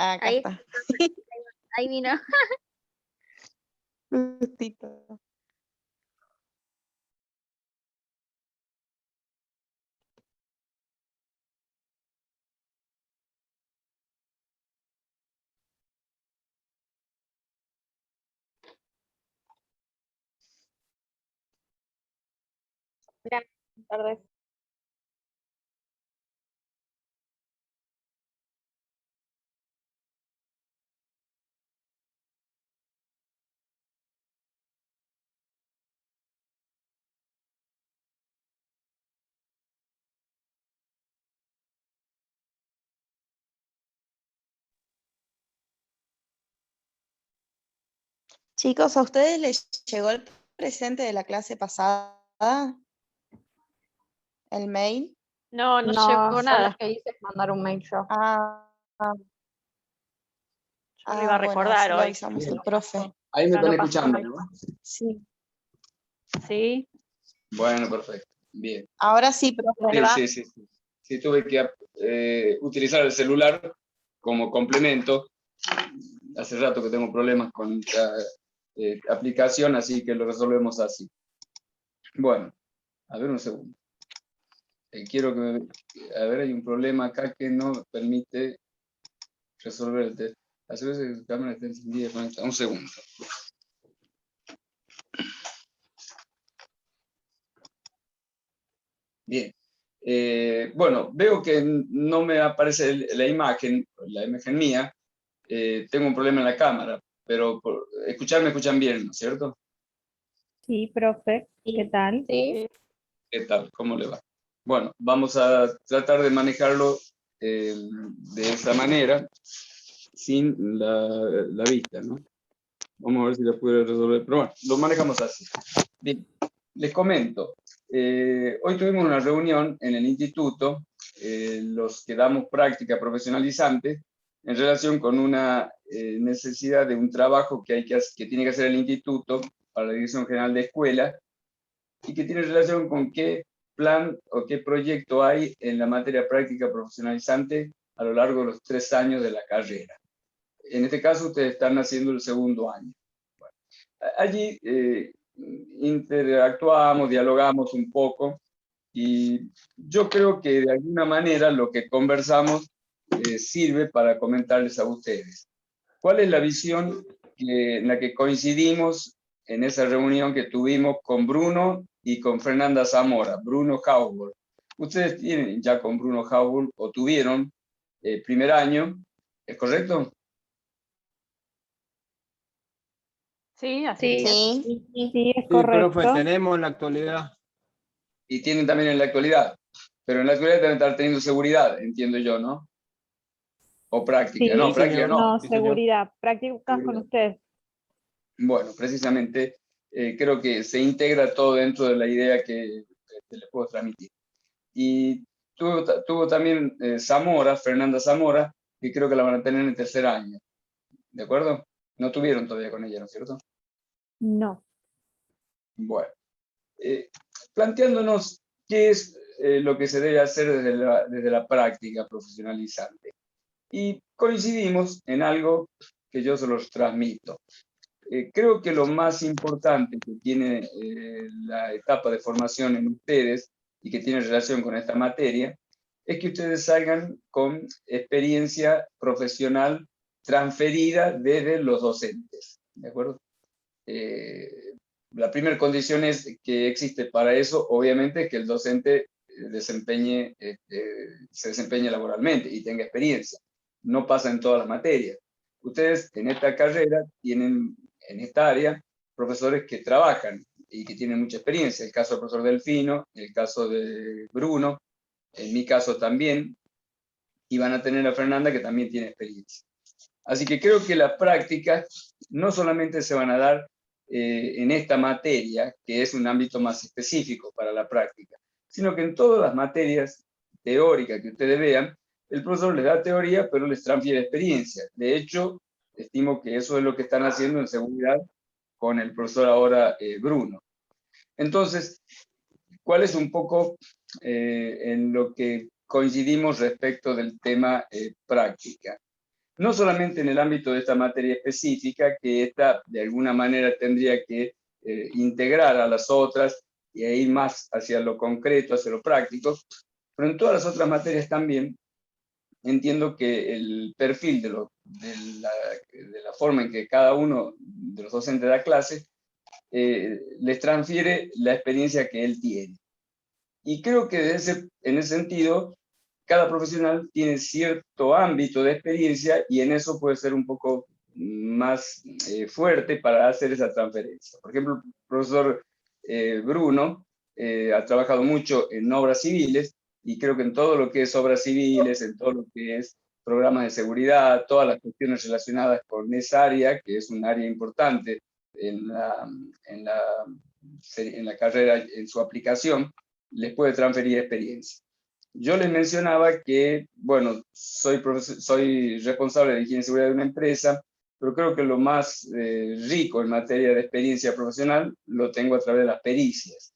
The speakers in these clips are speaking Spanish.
Acá Ahí está. ahí vino. Justito. Buenas tardes. Chicos, ¿a ustedes les llegó el presente de la clase pasada? ¿El mail? No, no No, llegó yo nada. lo que hice es mandar un mail yo. Yo lo iba a Bueno, recordar así le hoy. avisamos al profe. Ahí me Pero están no pasó. escuchando, ¿no? Sí. Sí. Bueno, perfecto. Bien. Ahora sí, profe. ¿Cómo le va? Sí, sí, sí. Sí, tuve que utilizar el celular como complemento. Hace rato que tengo problemas con esta aplicación, así que lo resolvemos así. Bueno, a ver un segundo. Quiero que a ver, hay un problema acá que no me permite resolver el test. Hace veces la cámara está encendida y conectada. Un segundo. Bien. Bueno, veo que no me aparece la imagen mía. Tengo un problema en la cámara, pero me escuchan bien, ¿no es cierto? Sí, profe. ¿Qué tal? Sí. ¿Qué tal? ¿Cómo le va? Bueno, vamos a tratar de manejarlo de esta manera, sin la vista, ¿no? Vamos a ver si la puedo resolver, pero bueno, lo manejamos así. Bien, les comento. Hoy tuvimos una reunión en el instituto, los que damos práctica profesionalizante, en relación con una necesidad de un trabajo que tiene que hacer el instituto para la Dirección General de Escuela, y que tiene relación con qué plan o qué proyecto hay en la materia práctica profesionalizante a lo largo de los 3 años de la carrera. En este caso, ustedes están haciendo el segundo año. Bueno, allí interactuamos, dialogamos un poco, y yo creo que de alguna manera lo que conversamos sirve para comentarles a ustedes. ¿Cuál es la visión en la que coincidimos en esa reunión que tuvimos con Bruno y con Fernanda Zamora, Bruno Haubold? Ustedes tienen ya con Bruno Haubold, o tuvieron primer año, ¿es correcto? Sí, así es. Sí. Sí, es Sí, correcto. profe, tenemos en la actualidad. Y tienen también en la actualidad, pero en la actualidad deben estar teniendo seguridad, entiendo yo, ¿no? O práctica, Sí, no, Sí, práctica señor. no. no, Sí, señor. seguridad. Prácticas con Seguridad. ustedes. Bueno, precisamente creo que se integra todo dentro de la idea que les puedo transmitir. Y tuvo también Zamora, Fernanda Zamora, que creo que la van a tener en el tercer año. ¿De acuerdo? No tuvieron todavía con ella, ¿no es cierto? No. Bueno, planteándonos qué es lo que se debe hacer desde la práctica profesionalizante. Y coincidimos en algo que yo se los transmito. Creo que lo más importante que tiene la etapa de formación en ustedes y que tiene relación con esta materia es que ustedes salgan con experiencia profesional transferida desde los docentes, ¿de acuerdo? La primera condición es que existe para eso, obviamente, que el docente se desempeñe laboralmente y tenga experiencia. No pasa en todas las materias. Ustedes en esta carrera tienen en esta área profesores que trabajan y que tienen mucha experiencia. El caso del profesor Delfino, el caso de Bruno, en mi caso también, y van a tener a Fernanda, que también tiene experiencia. Así que creo que las prácticas no solamente se van a dar en esta materia, que es un ámbito más específico para la práctica, sino que en todas las materias teóricas que ustedes vean, el profesor les da teoría, pero les transfiere experiencia. De hecho, estimo que eso es lo que están haciendo en seguridad con el profesor ahora Bruno. Entonces, ¿cuál es un poco en lo que coincidimos respecto del tema práctica? no solamente en el ámbito de esta materia específica, que esta de alguna manera tendría que integrar a las otras y ir más hacia lo concreto, hacia lo práctico, pero en todas las otras materias también entiendo que el perfil de la forma en que cada uno de los docentes da clase les transfiere la experiencia que él tiene. Y creo que en ese sentido, cada profesional tiene cierto ámbito de experiencia y en eso puede ser un poco más fuerte para hacer esa transferencia. Por ejemplo, el profesor Bruno ha trabajado mucho en obras civiles y creo que en todo lo que es obras civiles, en todo lo que es programas de seguridad, todas las cuestiones relacionadas con esa área, que es un área importante en la carrera, en su aplicación, les puede transferir experiencia. Yo les mencionaba que, bueno, soy responsable de higiene y seguridad de una empresa, pero creo que lo más rico en materia de experiencia profesional lo tengo a través de las pericias.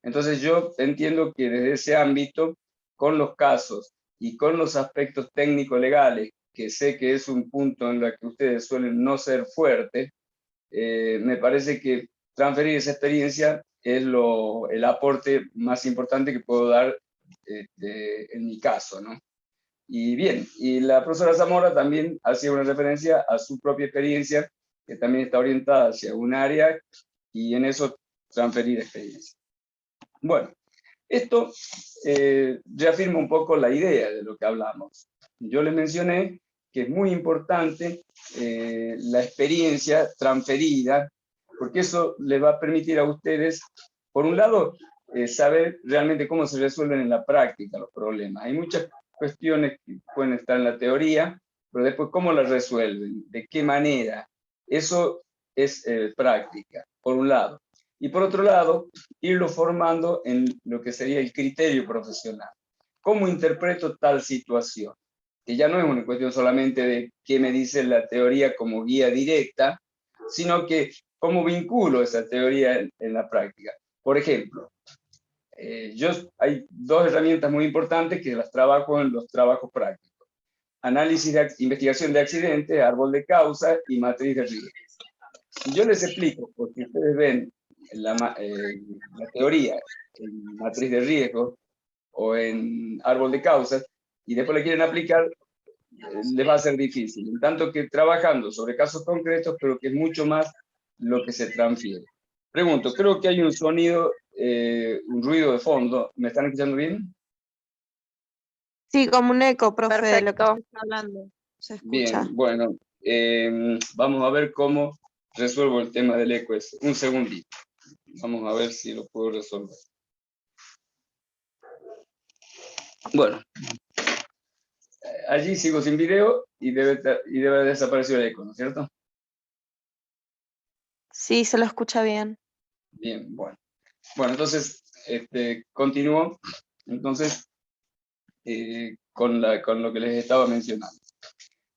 Entonces yo entiendo que desde ese ámbito, con los casos y con los aspectos técnico-legales, que sé que es un punto en el que ustedes suelen no ser fuertes, me parece que transferir esa experiencia es el aporte más importante que puedo dar en mi caso, ¿no? Y bien, y la profesora Zamora también hacía una referencia a su propia experiencia, que también está orientada hacia un área, y en eso transferir experiencia. Bueno, esto reafirma un poco la idea de lo que hablamos. Yo les mencioné que es muy importante la experiencia transferida, porque eso les va a permitir a ustedes, por un lado, saber realmente cómo se resuelven en la práctica los problemas. Hay muchas cuestiones que pueden estar en la teoría, pero después cómo las resuelven, de qué manera. Eso es práctica, por un lado. Y por otro lado, irlo formando en lo que sería el criterio profesional. ¿Cómo interpreto tal situación? Que ya no es una cuestión solamente de qué me dice la teoría como guía directa, sino que cómo vinculo esa teoría en la práctica. Por ejemplo, hay dos herramientas muy importantes que las trabajo en los trabajos prácticos. Investigación de accidentes, árbol de causa y matriz de riesgo. Si yo les explico, porque ustedes ven la teoría en matriz de riesgo o en árbol de causas, y después la quieren aplicar, les va a ser difícil. En tanto que trabajando sobre casos concretos, creo que es mucho más lo que se transfiere. Pregunto, creo que hay un sonido, un ruido de fondo. ¿Me están escuchando bien? Sí, como un eco, profe, de lo que Perfecto. está hablando. Se escucha. Bien, bueno, vamos a ver cómo resuelvo el tema del eco. Un segundito. Vamos a ver si lo puedo resolver. Bueno, allí sigo sin video y debe haber desaparecido el eco, ¿no es cierto? Sí, se lo escucha bien. Bien, bueno. Bueno, entonces, continúo. Entonces, con lo que les estaba mencionando.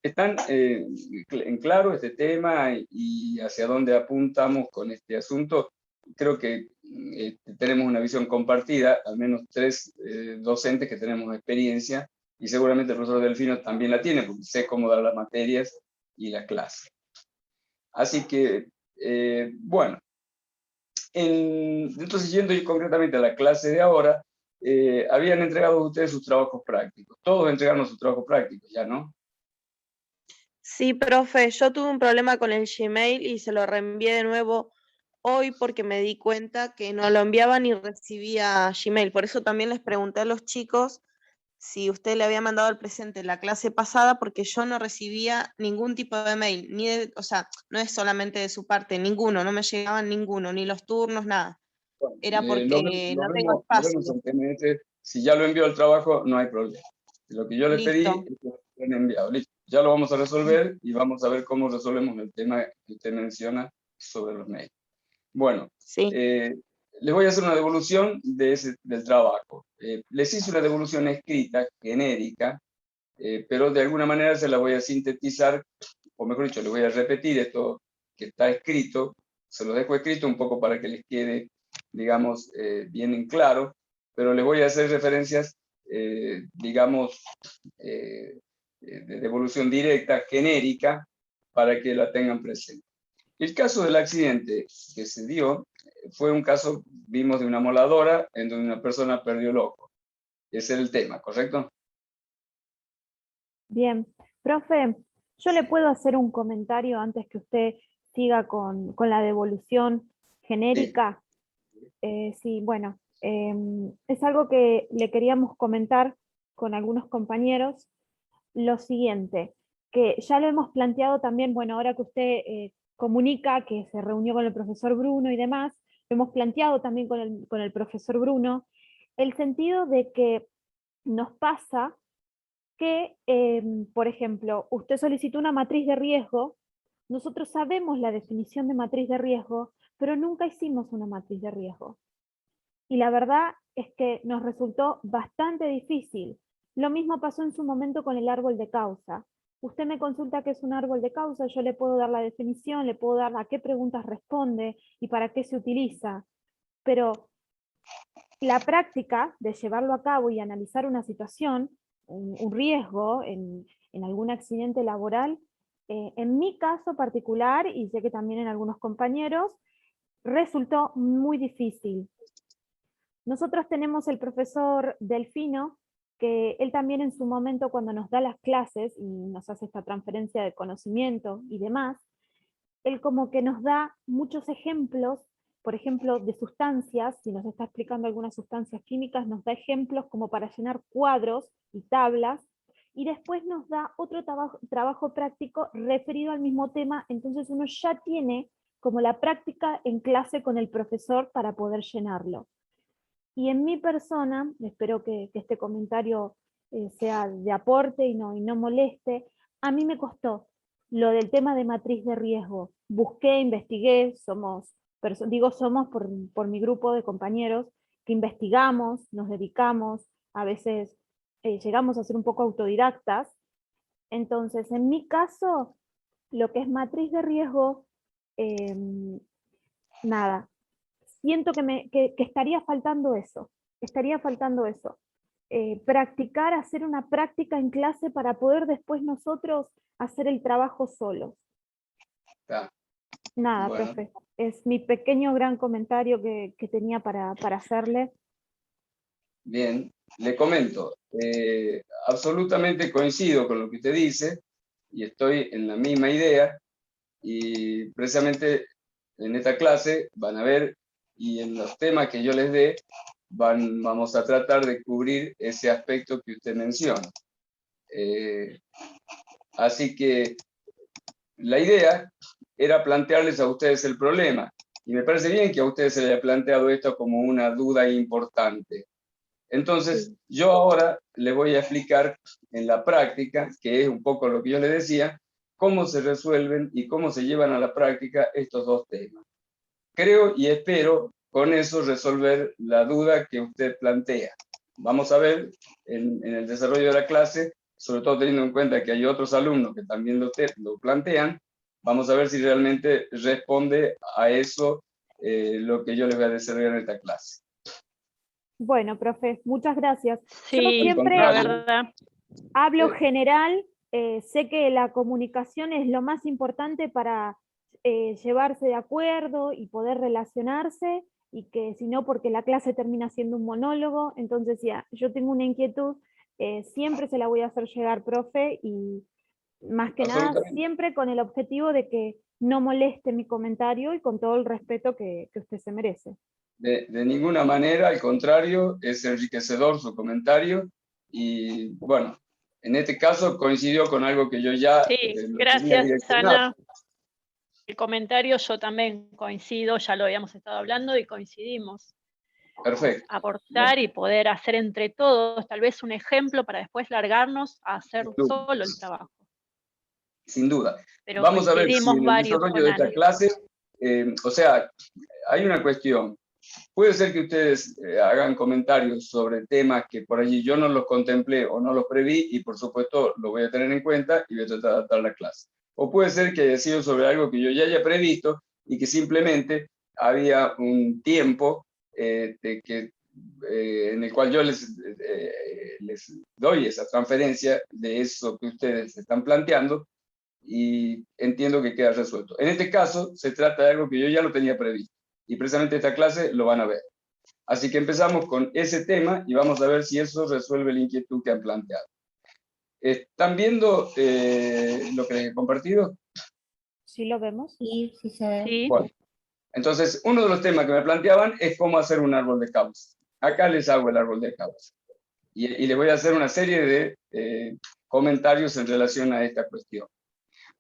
¿Están en claro este tema y hacia dónde apuntamos con este asunto? Creo que tenemos una visión compartida, al menos 3 docentes que tenemos experiencia, y seguramente el profesor Delfino también la tiene, porque sé cómo dar las materias y las clases. Así que, bueno, entonces yendo concretamente a la clase de ahora, habían entregado ustedes sus trabajos prácticos. Todos entregaron sus trabajos prácticos, ¿ya no? Sí, profe, yo tuve un problema con el Gmail y se lo reenvié de nuevo hoy porque me di cuenta que no lo enviaba ni recibía Gmail. Por eso también les pregunté a los chicos si usted le había mandado el presente la clase pasada, porque yo no recibía ningún tipo de mail, o sea, no es solamente de su parte, ninguno, no me llegaban ninguno, ni los turnos, nada. Bueno, Era porque no tengo lo espacio. vemos en TMS. Si ya lo envió al trabajo, no hay problema. Lo que yo le pedí Listo. es que lo hayan enviado. Listo. Ya lo vamos a resolver y vamos a ver cómo resolvemos el tema que usted menciona sobre los mails. Bueno, Sí. les voy a hacer una devolución del trabajo. Les hice una devolución escrita, genérica, pero de alguna manera se la voy a sintetizar, o mejor dicho, les voy a repetir esto que está escrito, se lo dejo escrito un poco para que les quede, digamos, bien en claro, pero les voy a hacer referencias, digamos, de devolución directa, genérica, para que la tengan presente. El caso del accidente que se dio fue un caso, vimos, de una moladora en donde una persona perdió el ojo. Ese es el tema, ¿correcto? Bien. Profe, ¿yo le puedo hacer un comentario antes que usted siga con la devolución genérica? Sí, bueno, es algo que le queríamos comentar con algunos compañeros. Lo siguiente, que ya lo hemos planteado también, bueno, ahora que usted comunica que se reunió con el profesor Bruno y demás, lo hemos planteado también con el profesor Bruno, el sentido de que nos pasa que, por ejemplo, usted solicitó una matriz de riesgo, nosotros sabemos la definición de matriz de riesgo, pero nunca hicimos una matriz de riesgo. Y la verdad es que nos resultó bastante difícil. Lo mismo pasó en su momento con el árbol de causa. Usted me consulta qué es un árbol de causa, yo le puedo dar la definición, le puedo dar a qué preguntas responde y para qué se utiliza. Pero la práctica de llevarlo a cabo y analizar una situación, un riesgo en algún accidente laboral, en mi caso particular, y sé que también en algunos compañeros, resultó muy difícil. Nosotros tenemos el profesor Delfino, que él también en su momento cuando nos da las clases y nos hace esta transferencia de conocimiento y demás, él como que nos da muchos ejemplos, por ejemplo, de sustancias, si nos está explicando algunas sustancias químicas, nos da ejemplos como para llenar cuadros y tablas, y después nos da otro trabajo práctico referido al mismo tema, entonces uno ya tiene como la práctica en clase con el profesor para poder llenarlo. Y en mi persona, espero que este comentario sea de aporte y no moleste, a mí me costó lo del tema de matriz de riesgo. Busqué, investigué, somos por mi grupo de compañeros que investigamos, nos dedicamos, a veces llegamos a ser un poco autodidactas. Entonces, en mi caso, lo que es matriz de riesgo, nada, siento que estaría faltando eso, practicar, hacer una práctica en clase para poder después nosotros hacer el trabajo solos. Ah, Nada, bueno. profe, es mi pequeño gran comentario que tenía para hacerle. Bien, le comento, absolutamente coincido con lo que usted dice y estoy en la misma idea, y precisamente en esta clase van a ver, y en los temas que yo les dé, vamos a tratar de cubrir ese aspecto que usted menciona. Así que la idea era plantearles a ustedes el problema, y me parece bien que a ustedes se les haya planteado esto como una duda importante. Entonces, yo ahora les voy a explicar en la práctica, que es un poco lo que yo les decía, cómo se resuelven y cómo se llevan a la práctica estos dos temas. Creo y espero con eso resolver la duda que usted plantea. Vamos a ver en el desarrollo de la clase, sobre todo teniendo en cuenta que hay otros alumnos que también lo plantean, vamos a ver si realmente responde a eso lo que yo les voy a desarrollar en esta clase. Bueno, profe, muchas gracias. Sí, Yo siempre la verdad. hablo general, sé que la comunicación es lo más importante para llevarse de acuerdo y poder relacionarse, y que si no, porque la clase termina siendo un monólogo, entonces ya, yo tengo una inquietud, siempre se la voy a hacer llegar, profe, y más que nada, siempre con el objetivo de que no moleste mi comentario y con todo el respeto que usted se merece. De ninguna manera, al contrario, es enriquecedor su comentario, y bueno, en este caso coincidió con algo que yo ya... Sí, gracias, Ana. El comentario yo también coincido, ya lo habíamos estado hablando y coincidimos. Perfecto. Aportar y poder hacer entre todos tal vez un ejemplo para después largarnos a hacer solo el trabajo. Sin duda. Pero vamos a ver si en el varios desarrollo de esta clase, o sea, hay una cuestión. Puede ser que ustedes hagan comentarios sobre temas que por allí yo no los contemplé o no los preví, y por supuesto lo voy a tener en cuenta y voy a tratar de adaptar la clase. O puede ser que haya sido sobre algo que yo ya haya previsto y que simplemente había un tiempo de que en el cual yo les doy esa transferencia de eso que ustedes están planteando y entiendo que queda resuelto. En este caso, se trata de algo que yo ya lo tenía previsto y precisamente esta clase lo van a ver. Así que empezamos con ese tema y vamos a ver si eso resuelve la inquietud que han planteado. ¿Están viendo lo que les he compartido? ¿Sí lo vemos? Sí, sí se ve. Sí. Bueno, entonces, uno de los temas que me planteaban es cómo hacer un árbol de causa. Acá les hago el árbol de causa. Y les voy a hacer una serie de comentarios en relación a esta cuestión.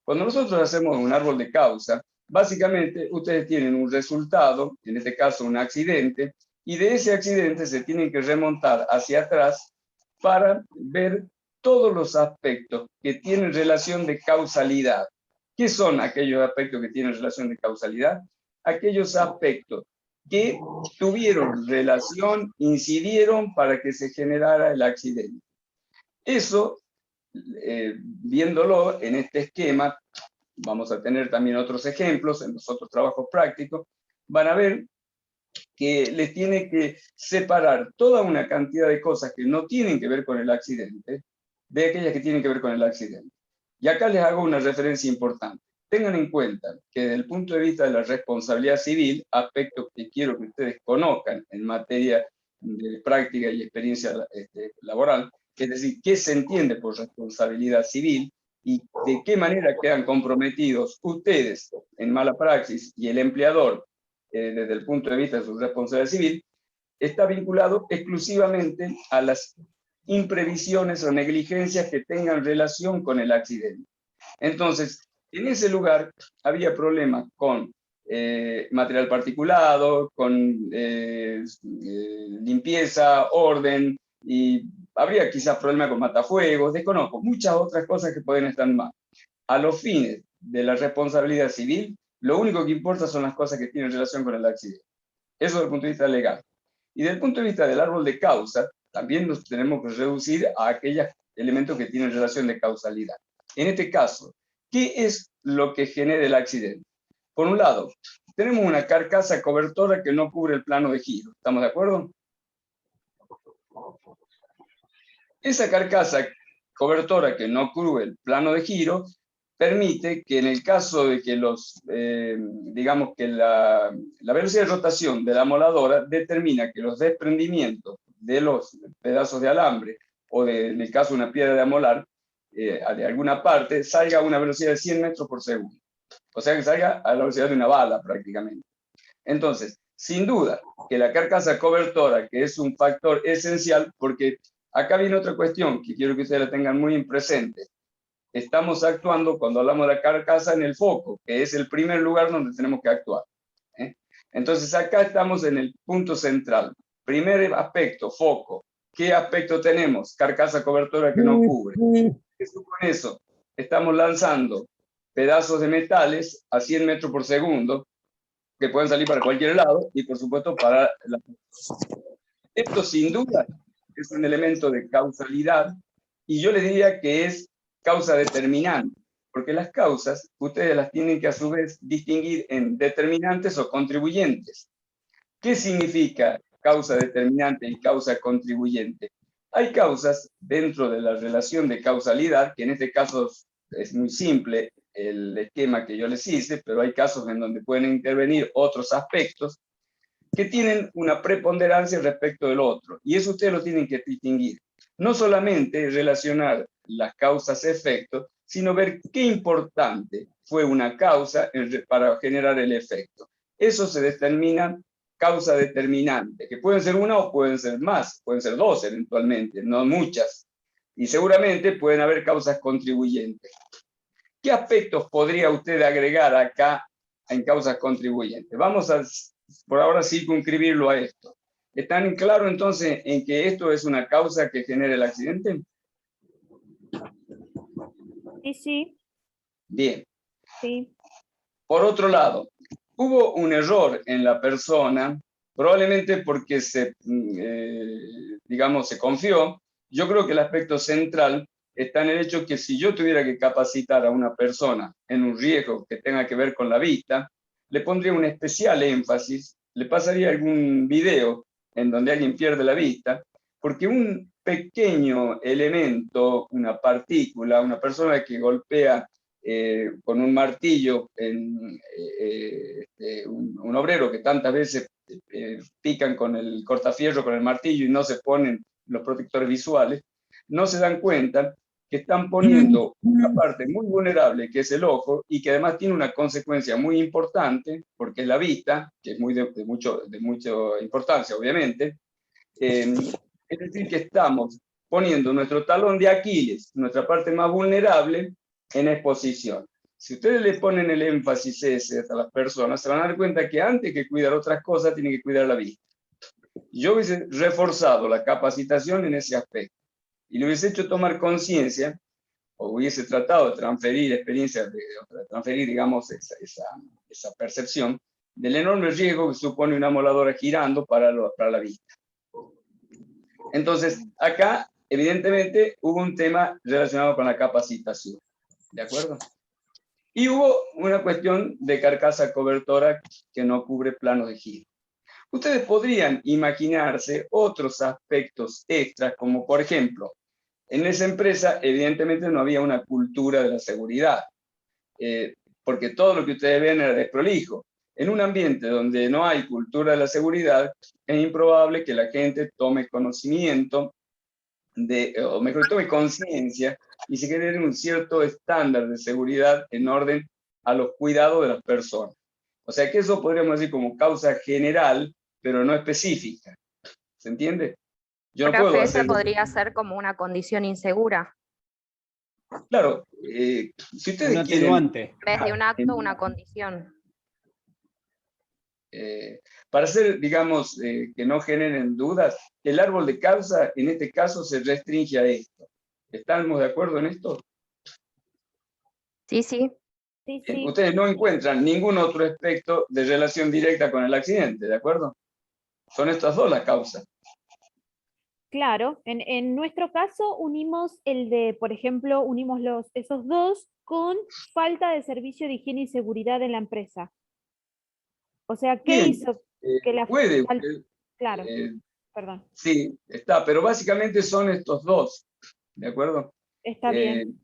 Cuando nosotros hacemos un árbol de causa, básicamente ustedes tienen un resultado, en este caso un accidente, y de ese accidente se tienen que remontar hacia atrás para ver todos los aspectos que tienen relación de causalidad. ¿Qué son aquellos aspectos que tienen relación de causalidad? Aquellos aspectos que tuvieron relación, incidieron para que se generara el accidente. Eso, viéndolo en este esquema, vamos a tener también otros ejemplos en los otros trabajos prácticos, van a ver que les tiene que separar toda una cantidad de cosas que no tienen que ver con el accidente, de aquellas que tienen que ver con el accidente. Y acá les hago una referencia importante. Tengan en cuenta que desde el punto de vista de la responsabilidad civil, aspectos que quiero que ustedes conozcan en materia de práctica y experiencia laboral, es decir, qué se entiende por responsabilidad civil y de qué manera quedan comprometidos ustedes en mala praxis y el empleador desde el punto de vista de su responsabilidad civil, está vinculado exclusivamente a las imprevisiones o negligencias que tengan relación con el accidente. Entonces, en ese lugar había problemas con material particulado, con limpieza, orden, y habría quizás problemas con matafuegos, desconozco, muchas otras cosas que pueden estar mal. A los fines de la responsabilidad civil, lo único que importa son las cosas que tienen relación con el accidente. Eso desde el punto de vista legal. Y desde el punto de vista del árbol de causa, también nos tenemos que reducir a aquellos elementos que tienen relación de causalidad. En este caso, ¿qué es lo que genera el accidente? Por un lado, tenemos una carcasa cobertora que no cubre el plano de giro. ¿Estamos de acuerdo? Esa carcasa cobertora que no cubre el plano de giro permite que en el caso de que digamos que la velocidad de rotación de la moladora determina que los desprendimientos de los pedazos de alambre o en el caso de una piedra de amolar, de alguna parte, salga a una velocidad de 100 metros por segundo. O sea que salga a la velocidad de una bala prácticamente. Entonces, sin duda que la carcasa cobertora, que es un factor esencial, porque acá viene otra cuestión que quiero que ustedes la tengan muy presente. Estamos actuando, cuando hablamos de la carcasa, en el foco, que es el primer lugar donde tenemos que actuar. Entonces acá estamos en el punto central. Primer aspecto, foco. ¿Qué aspecto tenemos? Carcasa cobertora que no cubre. ¿Qué supone eso? Estamos lanzando pedazos de metales a 100 metros por segundo, que pueden salir para cualquier lado, y por supuesto para la... Esto sin duda es un elemento de causalidad, y yo les diría que es causa determinante, porque las causas ustedes las tienen que a su vez distinguir en determinantes o contribuyentes. ¿Qué significa causa determinante y causa contribuyente? Hay causas dentro de la relación de causalidad, que en este caso es muy simple el esquema que yo les hice, pero hay casos en donde pueden intervenir otros aspectos que tienen una preponderancia respecto del otro, y eso ustedes lo tienen que distinguir. No solamente relacionar las causas-efectos, sino ver qué importante fue una causa para generar el efecto. Eso se determina causa determinante, que pueden ser una o pueden ser más, pueden ser dos eventualmente, no muchas. Y seguramente pueden haber causas contribuyentes. ¿Qué aspectos podría usted agregar acá en causas contribuyentes? Vamos a, por ahora, circunscribirlo a esto. ¿Están claros entonces en que esto es una causa que genera el accidente? Sí, sí. Bien. Sí. Por otro lado, hubo un error en la persona, probablemente porque digamos, se confió. Yo creo que el aspecto central está en el hecho que si yo tuviera que capacitar a una persona en un riesgo que tenga que ver con la vista, le pondría un especial énfasis, le pasaría algún video en donde alguien pierde la vista, porque un pequeño elemento, una partícula, una persona que golpea con un martillo, un obrero que tantas veces pican con el cortafierro, con el martillo y no se ponen los protectores visuales, no se dan cuenta que están poniendo una parte muy vulnerable, que es el ojo, y que además tiene una consecuencia muy importante, porque es la vista, que es de mucha importancia, obviamente. Es decir, que estamos poniendo nuestro talón de Aquiles, nuestra parte más vulnerable, en exposición. Si ustedes le ponen el énfasis ese a las personas, se van a dar cuenta que antes que cuidar otras cosas, tienen que cuidar la vista. Yo hubiese reforzado la capacitación en ese aspecto y le hubiese hecho tomar conciencia, o hubiese tratado de transferir experiencias, de transferir, digamos, esa percepción del enorme riesgo que supone una moladora girando para la vista. Entonces, acá, evidentemente, hubo un tema relacionado con la capacitación. ¿De acuerdo? Y hubo una cuestión de carcasa cobertora que no cubre planos de giro. Ustedes podrían imaginarse otros aspectos extras, como por ejemplo, en esa empresa evidentemente no había una cultura de la seguridad, porque todo lo que ustedes ven era desprolijo. En un ambiente donde no hay cultura de la seguridad, es improbable que la gente tome conocimiento, o mejor, tome conciencia y se genere un cierto estándar de seguridad en orden a los cuidados de las personas. O sea que eso podríamos decir como causa general, pero no específica. ¿Se entiende? Yo no puedo hacer... podría ser como una condición insegura. Claro, si ustedes un atenuante. En vez de un acto, una condición. Para hacer, digamos, que no generen dudas, el árbol de causa en este caso se restringe a esto. ¿Estamos de acuerdo en esto? Sí, sí. Sí, sí. Ustedes no encuentran ningún otro aspecto de relación directa con el accidente, ¿de acuerdo? Son estas dos las causas. Claro, en nuestro caso unimos por ejemplo, unimos esos dos con falta de servicio de higiene y seguridad en la empresa. O sea, ¿qué Bien, hizo que la puede, Claro, perdón. sí, está, pero básicamente son estos dos, ¿de acuerdo? Está bien.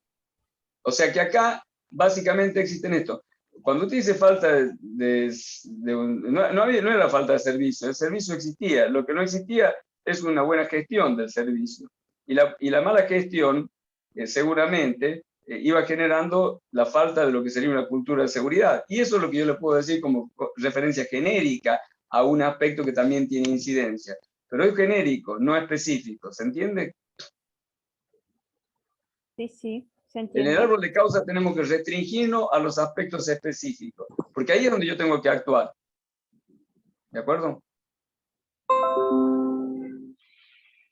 O sea que acá básicamente existen estos. Cuando usted dice falta no era falta de servicio, el servicio existía, lo que no existía es una buena gestión del servicio. Y la mala gestión seguramente iba generando la falta de lo que sería una cultura de seguridad. Y eso es lo que yo le puedo decir como referencia genérica a un aspecto que también tiene incidencia. Pero es genérico, no específico, ¿se entiende? Sí, sí, se En entiende. el árbol de causa tenemos que restringirnos a los aspectos específicos, porque ahí es donde yo tengo que actuar. ¿De acuerdo?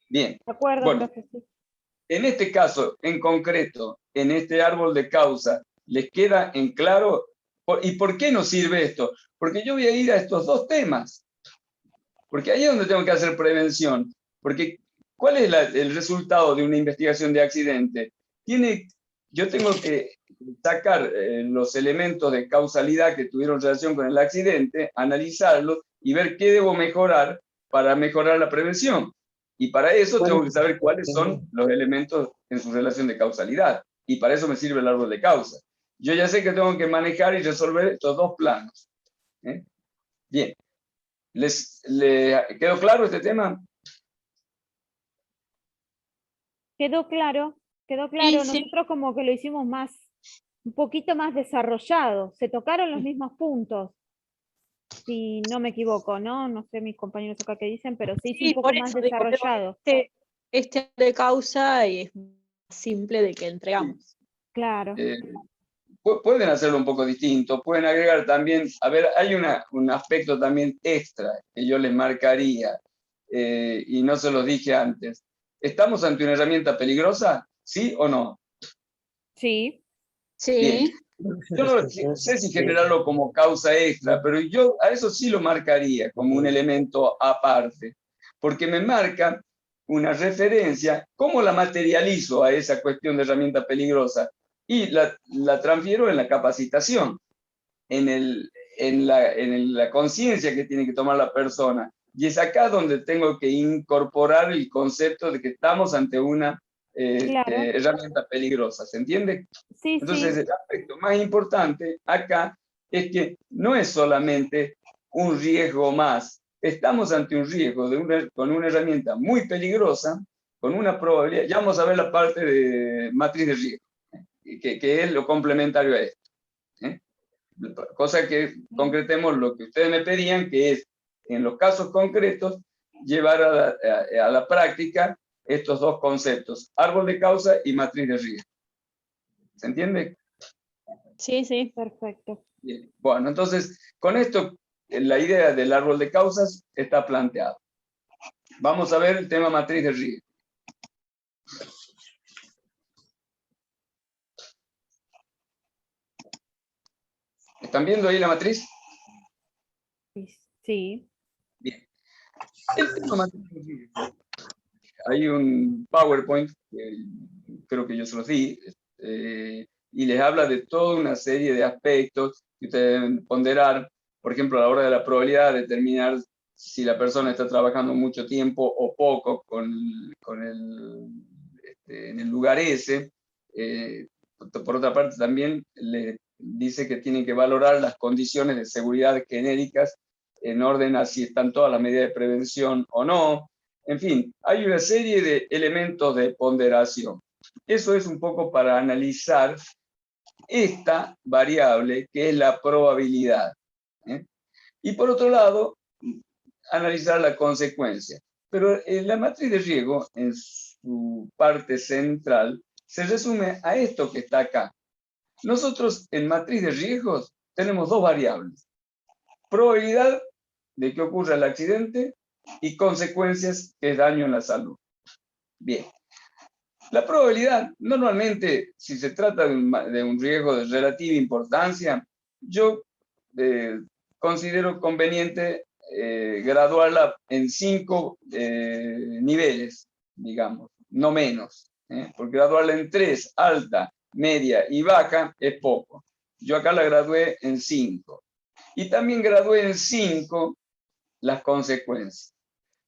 Bien. De acuerdo, Bueno, profe, sí. en este caso, en concreto, en este árbol de causa, ¿les queda en claro? ¿Y por qué nos sirve esto? Porque yo voy a ir a estos dos temas. Porque ahí es donde tengo que hacer prevención. Porque, ¿cuál es el resultado de una investigación de accidente? Yo tengo que sacar los elementos de causalidad que tuvieron relación con el accidente, analizarlos y ver qué debo mejorar para mejorar la prevención. Y para eso tengo que saber cuáles son los elementos en su relación de causalidad. Y para eso me sirve el árbol de causa. Yo ya sé que tengo que manejar y resolver estos dos planos. Bien. ¿Les quedó claro este tema? Quedó claro. Sí, sí. Nosotros como que lo hicimos un poquito más desarrollado. Se tocaron los mismos puntos, si no me equivoco, ¿no? No sé mis compañeros acá qué dicen, pero se hizo un poco por más eso digo, creo que desarrollado. Este de causa es más simple de que entregamos. Claro. Pueden hacerlo un poco distinto, pueden agregar también, a ver, hay un aspecto también extra que yo les marcaría, y no se los dije antes. ¿Estamos ante una herramienta peligrosa? ¿Sí o no? Sí. Sí. Bien. Yo no sé si generarlo como causa extra, pero yo a eso sí lo marcaría como un elemento aparte, porque me marca una referencia, ¿cómo la materializo a esa cuestión de herramienta peligrosa? Y la transfiero en la capacitación, en la conciencia que tiene que tomar la persona, Y es acá donde tengo que incorporar el concepto de que estamos ante una Claro. herramienta peligrosa, ¿se entiende? Sí, Entonces, sí, el aspecto más importante acá es que no es solamente un riesgo más. Estamos ante un riesgo con una herramienta muy peligrosa, con una probabilidad. Ya vamos a ver la parte de matriz de riesgo, que es lo complementario a esto. Cosa que concretemos lo que ustedes me pedían, que es, en los casos concretos, llevar a la práctica estos dos conceptos, árbol de causa y matriz de riesgo. ¿Se entiende? Sí, sí. perfecto. Bien. Bueno, entonces, con esto, la idea del árbol de causas está planteada. Vamos a ver el tema matriz de riesgo. ¿Están viendo ahí la matriz? Sí, Bien. El tema matriz de riesgo. Hay un PowerPoint, que creo que yo se los di, y les habla de toda una serie de aspectos que ustedes deben ponderar. Por ejemplo, a la hora de la probabilidad, determinar si la persona está trabajando mucho tiempo o poco en el lugar ese. Por otra parte, también le dice que tienen que valorar las condiciones de seguridad genéricas en orden a si están todas las medidas de prevención o no. En fin, hay una serie de elementos de ponderación. Eso es un poco para analizar esta variable que es la probabilidad. Y por otro lado, analizar la consecuencia. Pero la matriz de riesgo, en su parte central, se resume a esto que está acá. Nosotros en matriz de riesgos tenemos dos variables. Probabilidad de que ocurra el accidente y consecuencias, que es daño en la salud. Bien. La probabilidad, normalmente, si se trata de un riesgo de relativa importancia, yo considero conveniente graduarla en 5 niveles, digamos, no menos. Porque graduarla en 3, alta, media y baja, es poco. Yo acá la gradué en 5. Y también gradué en 5 las consecuencias.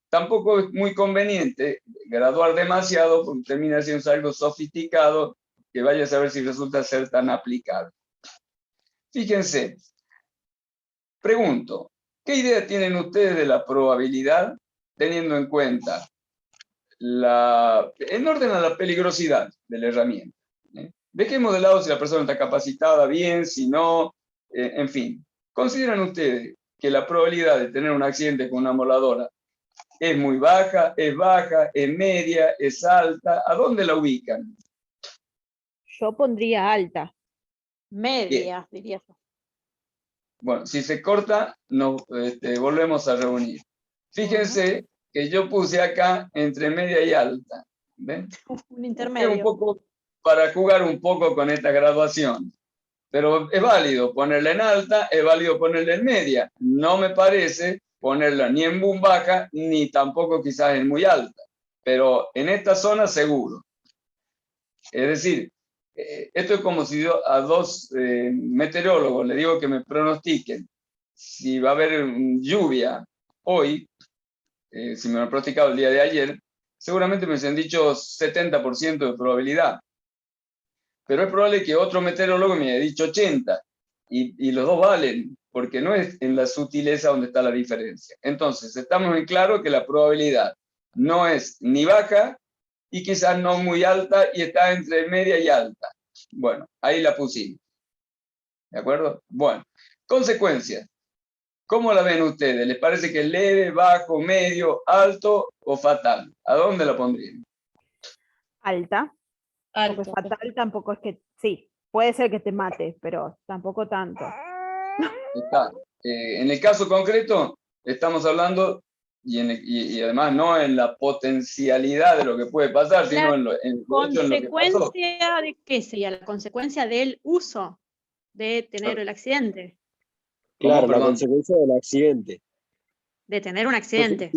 Tampoco es muy conveniente graduar demasiado porque termina siendo algo sofisticado que vaya a saber si resulta ser tan aplicable. Fíjense, pregunto, ¿qué idea tienen ustedes de la probabilidad teniendo en cuenta en orden a la peligrosidad de la herramienta? Dejemos de lado si la persona está capacitada bien, si no, en fin. ¿Consideran ustedes que la probabilidad de tener un accidente con una moladora es muy baja, es media, es alta? ¿A dónde la ubican? yo pondría alta. Media, diría yo. Bueno, si se corta, nos volvemos a reunir. Fíjense que yo puse acá entre media y alta. ¿Ven? Un Es un intermedio. poco para jugar un poco con esta graduación. Pero es válido ponerla en alta, es válido ponerla en media. No me parece ponerla ni en muy baja, ni tampoco quizás en muy alta. Pero en esta zona seguro. Es decir, esto es como si yo a dos meteorólogos le digo que me pronostiquen si va a haber lluvia hoy, si me lo han pronosticado el día de ayer, seguramente me han dicho 70% de probabilidad. Pero es probable que otro meteorólogo me haya dicho 80%, y los dos valen, porque no es en la sutileza donde está la diferencia. Entonces, estamos en claro que la probabilidad no es ni baja y quizás no muy alta, y está entre media y alta. Bueno, ahí la pusimos. ¿De acuerdo? Bueno, consecuencias. ¿Cómo la ven ustedes? ¿Les parece que es leve, bajo, medio, alto o fatal? ¿A dónde la pondrían? Alta. Porque Alto. fatal tampoco es que, sí, puede ser que te mate, pero tampoco tanto. Está. En el caso concreto, estamos hablando, y además no en la potencialidad de lo que puede pasar, sino en lo que pasó. ¿Consecuencia de qué sería? La consecuencia del uso de tener el accidente, ¿Cómo? Claro, la Perdón. consecuencia del accidente. de tener un Entonces, accidente.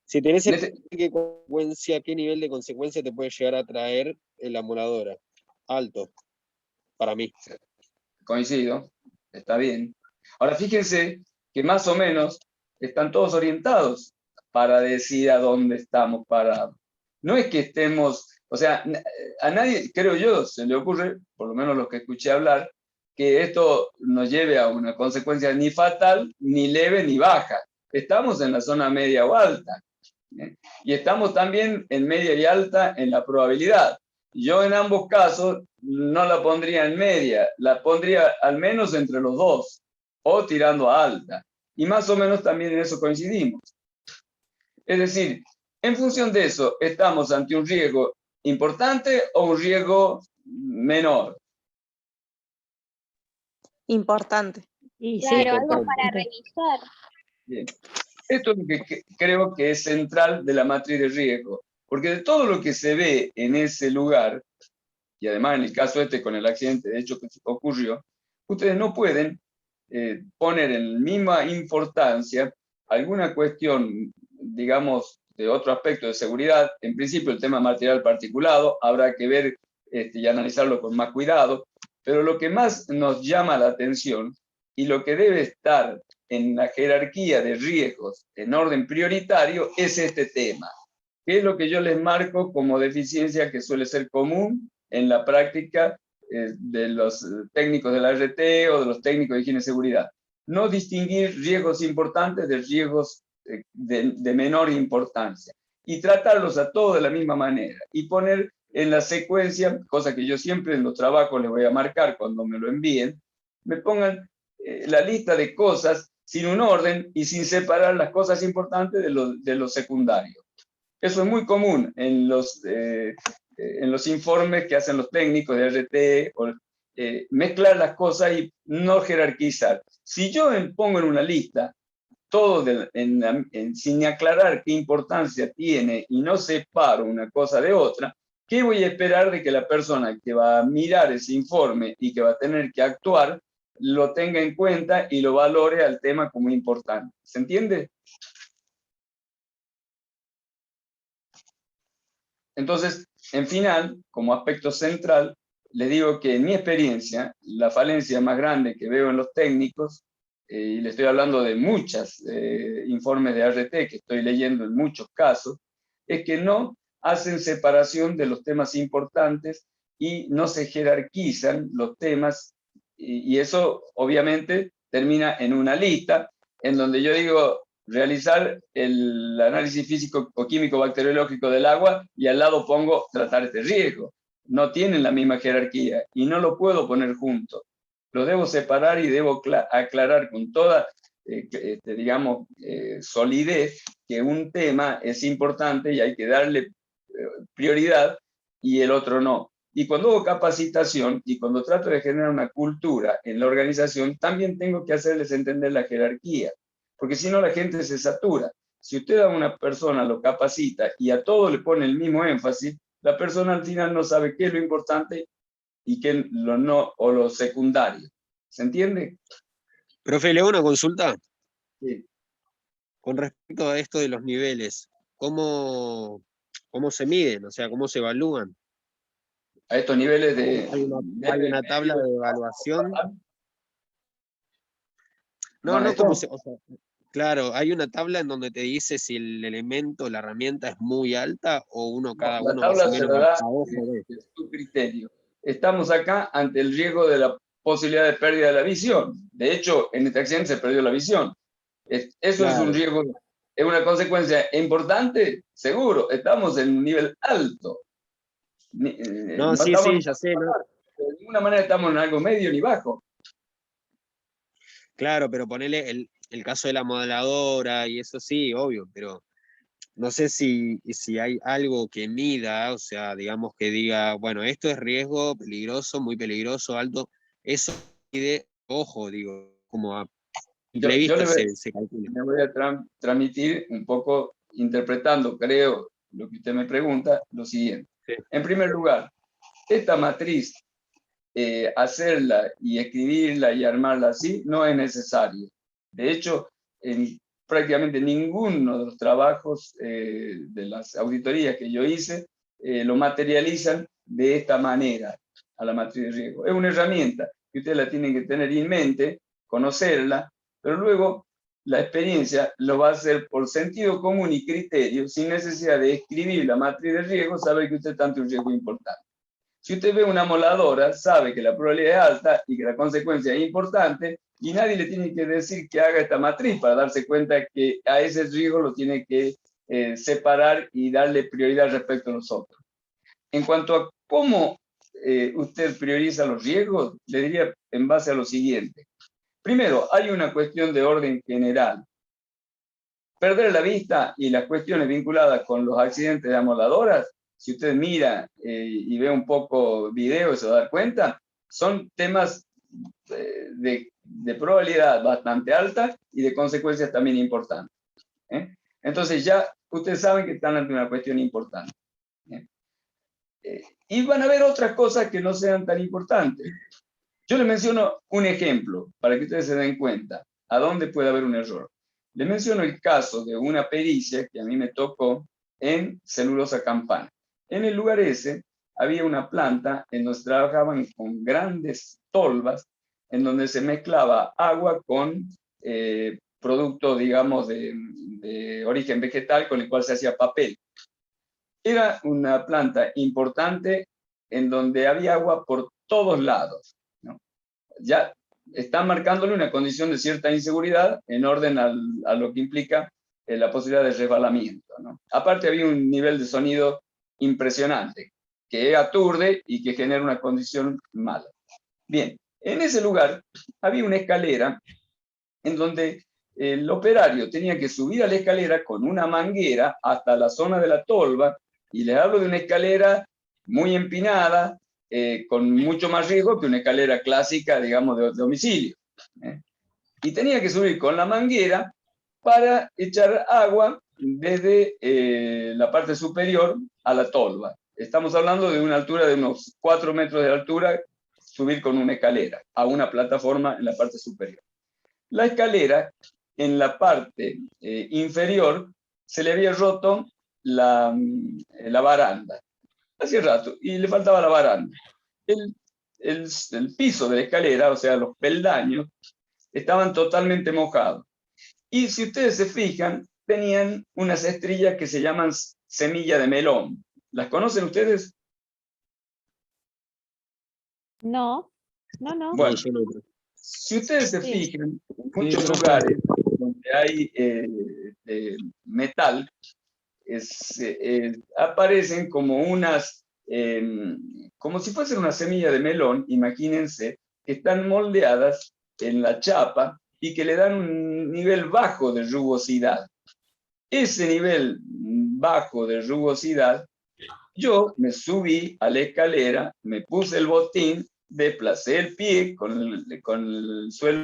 si tenés En este- qué nivel de consecuencia te puede llegar a traer la moladora. Alto, para mí. Coincido, está bien. Ahora fíjense que más o menos están todos orientados para decir a dónde estamos parados. No es que estemos, o sea, a nadie, creo yo, se le ocurre, por lo menos los que escuché hablar, que esto nos lleve a una consecuencia ni fatal, ni leve, ni baja. Estamos en la zona media o alta. Y estamos también en media y alta en la probabilidad. Yo en ambos casos no la pondría en media, la pondría al menos entre los dos, o tirando a alta. Y más o menos también en eso coincidimos. Es decir, en función de eso, ¿estamos ante un riesgo importante o un riesgo menor? Importante. Y sí, Claro, algo importante. para revisar. Bien. Esto es lo que creo que es central de la matriz de riesgo, porque de todo lo que se ve en ese lugar, y además en el caso este con el accidente de hecho que ocurrió, ustedes no pueden poner en misma importancia alguna cuestión, digamos, de otro aspecto de seguridad. En principio el tema material particulado, habrá que ver y analizarlo con más cuidado, pero lo que más nos llama la atención y lo que debe estar en la jerarquía de riesgos en orden prioritario es este tema, que es lo que yo les marco como deficiencia que suele ser común en la práctica de los técnicos de la RT o de los técnicos de higiene y seguridad. No distinguir riesgos importantes de riesgos de menor importancia y tratarlos a todos de la misma manera y poner en la secuencia, cosa que yo siempre en los trabajos les voy a marcar cuando me lo envíen, me pongan la lista de cosas sin un orden y sin separar las cosas importantes de lo secundario. Eso es muy común en los informes que hacen los técnicos de RT, o, mezclar las cosas y no jerarquizar. Si yo pongo en una lista todo sin aclarar qué importancia tiene y no separo una cosa de otra, ¿qué voy a esperar de que la persona que va a mirar ese informe y que va a tener que actuar lo tenga en cuenta y lo valore al tema como importante? ¿Se entiende? Entonces, en final, como aspecto central, les digo que en mi experiencia, la falencia más grande que veo en los técnicos, y le estoy hablando de muchos informes de ART que estoy leyendo en muchos casos, es que no hacen separación de los temas importantes y no se jerarquizan los temas, y eso obviamente termina en una lista en donde yo digo realizar el análisis físico o químico bacteriológico del agua y al lado pongo tratar este riesgo. No tienen la misma jerarquía y no lo puedo poner junto. Lo debo separar y debo aclarar con toda, digamos, solidez que un tema es importante y hay que darle prioridad y el otro no. Y cuando hago capacitación y cuando trato de generar una cultura en la organización, también tengo que hacerles entender la jerarquía, porque si no la gente se satura. Si usted a una persona lo capacita y a todo le pone el mismo énfasis, la persona al final no sabe qué es lo importante y qué es lo no o lo secundario. ¿Se entiende? Profe, le hago una consulta. Sí. Con respecto a esto de los niveles, ¿cómo se miden? O sea, ¿cómo se evalúan? A estos niveles de... ¿Hay una tabla de evaluación? No, Bueno, no, o sea, claro, hay una tabla en donde te dice si el elemento, la herramienta es muy alta o cada la uno tabla más o se menos la da a ojo ve. de su criterio. Estamos acá ante el riesgo de la posibilidad de pérdida de la visión. De hecho, en este accidente se perdió la visión. Eso Claro. es un riesgo, es una consecuencia importante, seguro. Estamos en un nivel alto. No, sí, estamos, ya sé. ¿No? De ninguna manera estamos en algo medio ni bajo. Claro, pero ponele el caso de la modeladora y eso sí, obvio, pero no sé si hay algo que mida, o sea, digamos que diga, bueno, esto es riesgo peligroso, muy peligroso, alto, eso mide, ojo, digo, como a simple vista se calcula. Me voy a transmitir un poco, interpretando, creo, lo que usted me pregunta, lo siguiente. Sí. En primer lugar, esta matriz, hacerla y escribirla y armarla así, no es necesario. De hecho, en prácticamente ninguno de los trabajos de las auditorías que yo hice lo materializan de esta manera a la matriz de riesgo. Es una herramienta que ustedes la tienen que tener en mente, conocerla, pero luego la experiencia lo va a hacer por sentido común y criterio, sin necesidad de escribir la matriz de riesgo, sabe que usted está ante un riesgo importante. Si usted ve una moladora, sabe que la probabilidad es alta y que la consecuencia es importante, y nadie le tiene que decir que haga esta matriz para darse cuenta que a ese riesgo lo tiene que separar y darle prioridad respecto a los otros. En cuanto a cómo usted prioriza los riesgos, le diría en base a lo siguiente. Primero, hay una cuestión de orden general. Perder la vista y las cuestiones vinculadas con los accidentes de amoladoras, si usted mira y ve un poco videos, se va a dar cuenta, son temas de probabilidad bastante alta y de consecuencias también importantes. Entonces ya ustedes saben que están ante una cuestión importante. Y van a haber otras cosas que no sean tan importantes. Yo les menciono un ejemplo para que ustedes se den cuenta a dónde puede haber un error. Les menciono el caso de una pericia que a mí me tocó en celulosa campana. En el lugar ese había una planta en donde trabajaban con grandes tolvas, en donde se mezclaba agua con producto, digamos, de origen vegetal con el cual se hacía papel. Era una planta importante en donde había agua por todos lados, ¿no? Ya están marcándole una condición de cierta inseguridad en orden a lo que implica la posibilidad de resbalamiento, ¿no? Aparte había un nivel de sonido impresionante, que aturde y que genera una condición mala. Bien, en ese lugar había una escalera en donde el operario tenía que subir a la escalera con una manguera hasta la zona de la tolva, y les hablo de una escalera muy empinada, con mucho más riesgo que una escalera clásica, digamos, de domicilio. Y tenía que subir con la manguera para echar agua desde la parte superior a la tolva. Estamos hablando de una altura de unos 4 metros de altura, subir con una escalera a una plataforma en la parte superior. La escalera, en la parte inferior, se le había roto la baranda. Hacía rato, y le faltaba la baranda. El piso de la escalera, o sea, los peldaños, estaban totalmente mojados. Y si ustedes se fijan, tenían unas estrillas que se llaman semilla de melón. ¿Las conocen ustedes? No. Bueno, si ustedes se fijan, en muchos lugares donde hay metal, aparecen como unas, como si fuesen una semilla de melón, imagínense, que están moldeadas en la chapa y que le dan un nivel bajo de rugosidad. Ese nivel bajo de rugosidad, yo me subí a la escalera, me puse el botín, desplacé el pie con el suelo